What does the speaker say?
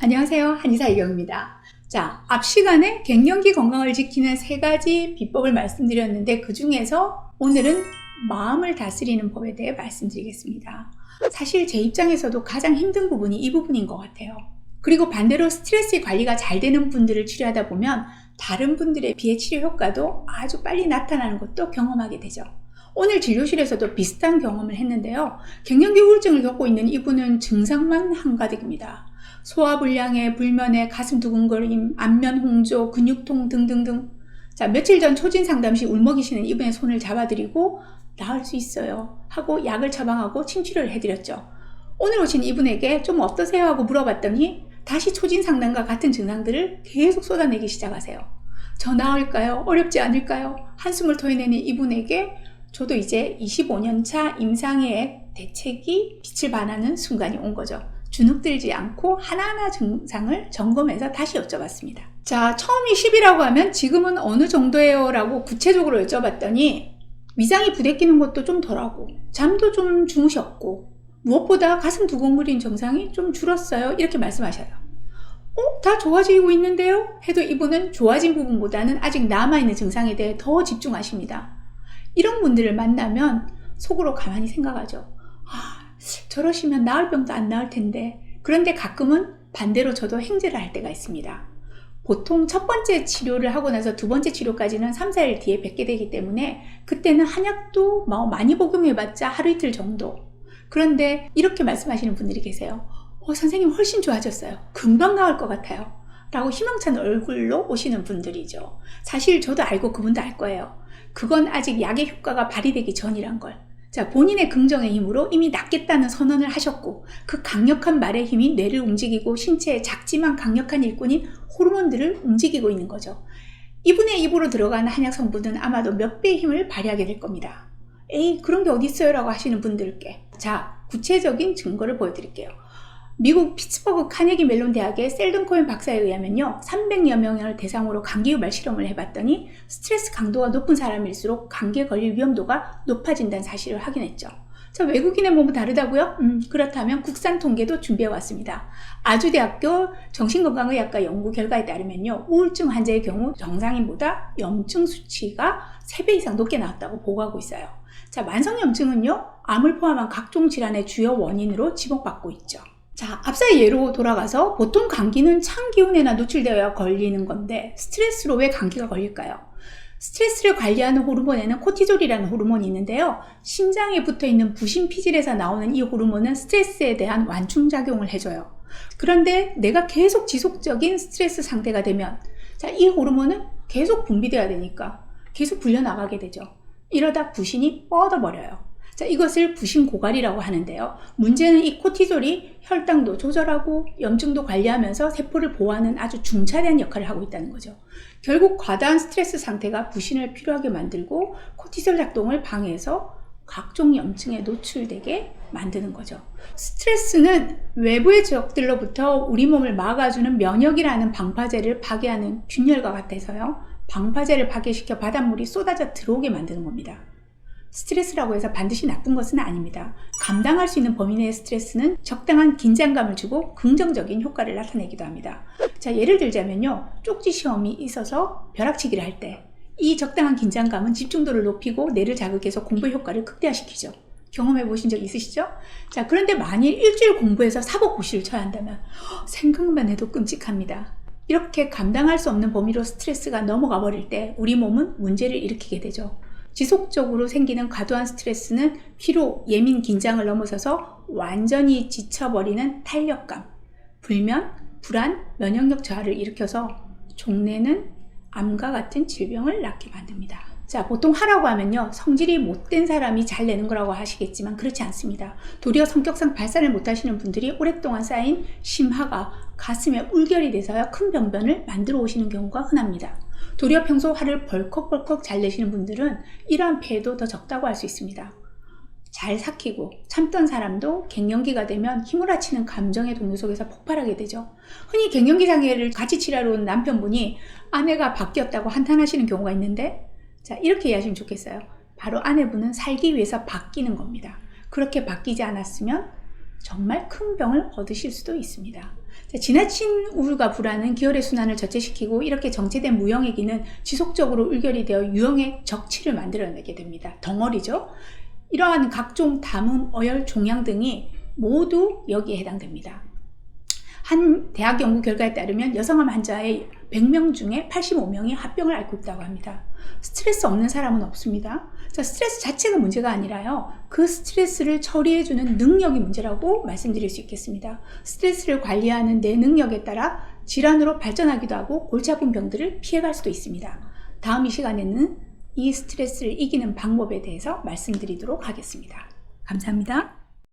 안녕하세요. 한의사 이경입니다. 자, 앞 시간에 갱년기 건강을 지키는 3가지 비법을 말씀드렸는데 그 중에서 오늘은 마음을 다스리는 법에 대해 말씀드리겠습니다. 사실 제 입장에서도 가장 힘든 부분이 이 부분인 것 같아요. 그리고 반대로 스트레스 관리가 잘 되는 분들을 치료하다 보면 다른 분들에 비해 치료 효과도 아주 빨리 나타나는 것도 경험하게 되죠. 오늘 진료실에서도 비슷한 경험을 했는데요. 갱년기 우울증을 겪고 있는 이분은 증상만 한가득입니다. 소화불량에 불면에 가슴 두근거림, 안면 홍조, 근육통 등등등. 자, 며칠 전 초진 상담 시 울먹이시는 이분의 손을 잡아드리고 나을 수 있어요 하고 약을 처방하고 침치료를 해드렸죠. 오늘 오신 이분에게 좀 어떠세요 하고 물어봤더니 다시 초진 상담과 같은 증상들을 계속 쏟아내기 시작하세요. 저 나을까요? 어렵지 않을까요? 한숨을 토해내는 이분에게 저도 이제 25년차 임상의 대책이 빛을 발하는 순간이 온 거죠. 주눅들지 않고 하나하나 증상을 점검해서 다시 여쭤봤습니다. 자, 처음이 10이라고 하면 지금은 어느 정도예요? 라고 구체적으로 여쭤봤더니 위장이 부대끼는 것도 좀 덜하고 잠도 좀 주무셨고 무엇보다 가슴 두근거리는 증상이 좀 줄었어요. 이렇게 말씀하셔요. 다 좋아지고 있는데요? 해도 이분은 좋아진 부분보다는 아직 남아있는 증상에 대해 더 집중하십니다. 이런 분들을 만나면 속으로 가만히 생각하죠. 저러시면 나을 병도 안 나을 텐데. 그런데 가끔은 반대로 저도 행제를 할 때가 있습니다. 보통 첫 번째 치료를 하고 나서 두 번째 치료까지는 3, 4일 뒤에 뵙게 되기 때문에 그때는 한약도 많이 복용해봤자 하루 이틀 정도. 그런데 이렇게 말씀하시는 분들이 계세요. 선생님 훨씬 좋아졌어요. 금방 나을 것 같아요. 라고 희망찬 얼굴로 오시는 분들이죠. 사실 저도 알고 그분도 알 거예요. 그건 아직 약의 효과가 발휘되기 전이란 걸. 자, 본인의 긍정의 힘으로 이미 낫겠다는 선언을 하셨고 그 강력한 말의 힘이 뇌를 움직이고 신체의 작지만 강력한 일꾼인 호르몬들을 움직이고 있는 거죠. 이분의 입으로 들어가는 한약 성분은 아마도 몇 배의 힘을 발휘하게 될 겁니다. 에이, 그런 게 어디 있어요? 라고 하시는 분들께 자, 구체적인 증거를 보여드릴게요. 미국 피츠버그 카네기 멜론 대학의 셀든 코엔 박사에 의하면요, 300여 명을 대상으로 감기 유발 실험을 해봤더니 스트레스 강도가 높은 사람일수록 감기에 걸릴 위험도가 높아진다는 사실을 확인했죠. 자, 외국인의 몸은 다르다고요? 그렇다면 국산 통계도 준비해왔습니다. 아주대학교 정신건강의학과 연구 결과에 따르면요, 우울증 환자의 경우 정상인보다 염증 수치가 3배 이상 높게 나왔다고 보고하고 있어요. 자, 만성염증은요, 암을 포함한 각종 질환의 주요 원인으로 지목받고 있죠. 자, 앞서의 예로 돌아가서 보통 감기는 찬 기온에나 노출되어야 걸리는 건데 스트레스로 왜 감기가 걸릴까요? 스트레스를 관리하는 호르몬에는 코티졸이라는 호르몬이 있는데요. 심장에 붙어있는 부신피질에서 나오는 이 호르몬은 스트레스에 대한 완충작용을 해줘요. 그런데 내가 계속 지속적인 스트레스 상태가 되면 자, 이 호르몬은 계속 분비돼야 되니까 계속 불려나가게 되죠. 이러다 부신이 뻗어버려요. 자, 이것을 부신고갈이라고 하는데요. 문제는 이 코티졸이 혈당도 조절하고 염증도 관리하면서 세포를 보호하는 아주 중차대한 역할을 하고 있다는 거죠. 결국 과다한 스트레스 상태가 부신을 필요하게 만들고 코티졸 작동을 방해해서 각종 염증에 노출되게 만드는 거죠. 스트레스는 외부의 적들로부터 우리 몸을 막아주는 면역이라는 방파제를 파괴하는 균열과 같아서요. 방파제를 파괴시켜 바닷물이 쏟아져 들어오게 만드는 겁니다. 스트레스라고 해서 반드시 나쁜 것은 아닙니다. 감당할 수 있는 범위 내의 스트레스는 적당한 긴장감을 주고 긍정적인 효과를 나타내기도 합니다. 자, 예를 들자면요. 쪽지 시험이 있어서 벼락치기를 할 때 이 적당한 긴장감은 집중도를 높이고 뇌를 자극해서 공부 효과를 극대화시키죠. 경험해 보신 적 있으시죠? 자, 그런데 만일 일주일 공부해서 사법고시를 쳐야 한다면 생각만 해도 끔찍합니다. 이렇게 감당할 수 없는 범위로 스트레스가 넘어가 버릴 때 우리 몸은 문제를 일으키게 되죠. 지속적으로 생기는 과도한 스트레스는 피로, 예민, 긴장을 넘어서서 완전히 지쳐버리는 탄력감, 불면, 불안, 면역력 저하를 일으켜서 종래는 암과 같은 질병을 낳게 만듭니다. 자, 보통 하라고 하면요, 성질이 못된 사람이 잘 내는 거라고 하시겠지만 그렇지 않습니다. 도리어 성격상 발산을 못하시는 분들이 오랫동안 쌓인 심화가 가슴에 울결이 돼서요, 큰 병변을 만들어 오시는 경우가 흔합니다. 도리어 평소 화를 벌컥벌컥 잘 내시는 분들은 이러한 폐해도 더 적다고 할 수 있습니다. 잘 삭히고 참던 사람도 갱년기가 되면 휘몰아치는 감정의 동요 속에서 폭발하게 되죠. 흔히 갱년기 장애를 같이 치료하러 온 남편분이 아내가 바뀌었다고 한탄하시는 경우가 있는데, 자, 이렇게 이해하시면 좋겠어요. 바로 아내분은 살기 위해서 바뀌는 겁니다. 그렇게 바뀌지 않았으면 정말 큰 병을 얻으실 수도 있습니다. 자, 지나친 우울과 불안은 기혈의 순환을 저체시키고 이렇게 정체된 무형액기는 지속적으로 울결이 되어 유형의 적치를 만들어내게 됩니다. 덩어리죠. 이러한 각종 담음, 어혈, 종양 등이 모두 여기에 해당됩니다. 한 대학 연구 결과에 따르면 여성암 환자의 100명 중에 85명이 합병을 앓고 있다고 합니다. 스트레스 없는 사람은 없습니다. 자, 스트레스 자체가 문제가 아니라요, 그 스트레스를 처리해주는 능력이 문제라고 말씀드릴 수 있겠습니다. 스트레스를 관리하는 내 능력에 따라 질환으로 발전하기도 하고 골치 아픈 병들을 피해갈 수도 있습니다. 다음 이 시간에는 이 스트레스를 이기는 방법에 대해서 말씀드리도록 하겠습니다. 감사합니다.